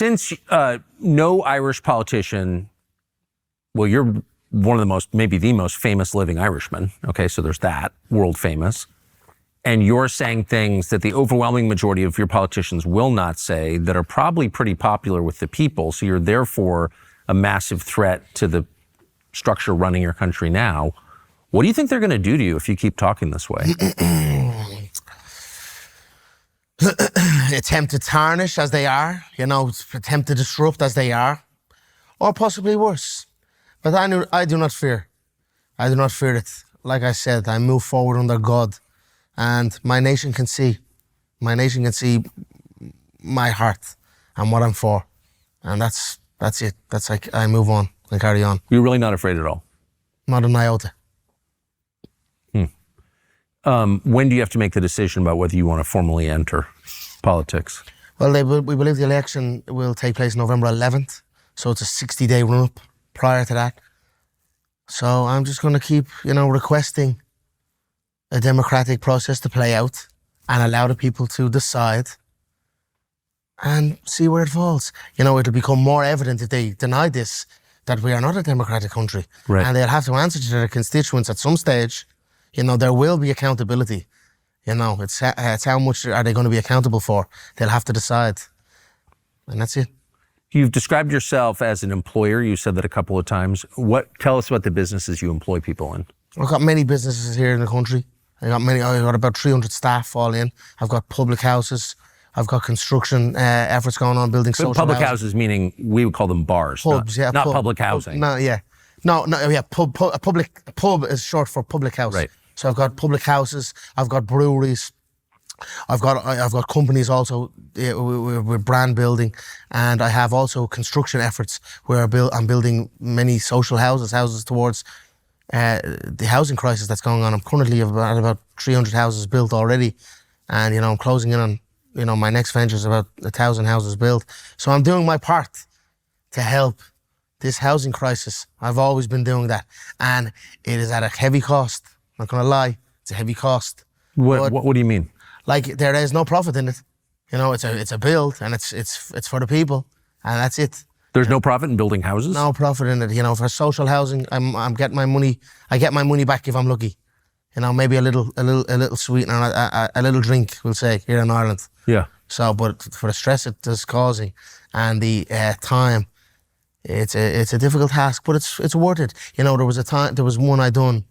Since no Irish politician, well, you're one of the most, maybe the most famous living Irishman. Okay, so there's that, world famous. And you're saying things that the overwhelming majority of your politicians will not say that are probably pretty popular with the people. So you're therefore a massive threat to the structure running your country now. What do you think they're going to do to you if you keep talking this way? Attempt to tarnish as they are, attempt to disrupt as they are, or possibly worse. But I do not fear. I do not fear it. Like I said, I move forward under God, and my nation can see. My nation can see my heart and what I'm for, and that's it. That's like I move on and carry on. You're really not afraid at all? Not an iota. When do you have to make the decision about whether you want to formally enter politics? Well, we believe the election will take place November 11th, so it's a 60-day run-up prior to that. So I'm just going to keep, requesting a democratic process to play out and allow the people to decide and see where it falls. It'll become more evident if they deny this, that we are not a democratic country. Right. And they'll have to answer to their constituents at some stage. There will be accountability. It's how much are they going to be accountable for? They'll have to decide. And that's it. You've described yourself as an employer. You said that a couple of times. Tell us about the businesses you employ people in. I've got many businesses here in the country. I've got about 300 staff all in. I've got public houses. I've got construction efforts going on, building social public housing. Houses, meaning we would call them bars, pubs, not public housing. Pub is short for public house. Right. So I've got public houses, I've got breweries, I've got companies also with brand building, and I have also construction efforts where I'm building many social houses towards the housing crisis that's going on. I'm currently at about 300 houses built already, and I'm closing in on my next venture is about 1,000 houses built. So I'm doing my part to help this housing crisis. I've always been doing that, and it is at a heavy cost. Not gonna lie, it's a heavy cost. What do you mean? Like there is no profit in it. It's a build, and it's for the people, and that's it. There's no profit in building houses? No profit in it. For social housing, I'm getting my money. I get my money back if I'm lucky. Maybe a little sweetener, a little drink, we'll say, here in Ireland. Yeah. So, but for the stress it is causing and the time, it's a difficult task, but it's worth it. There was one I done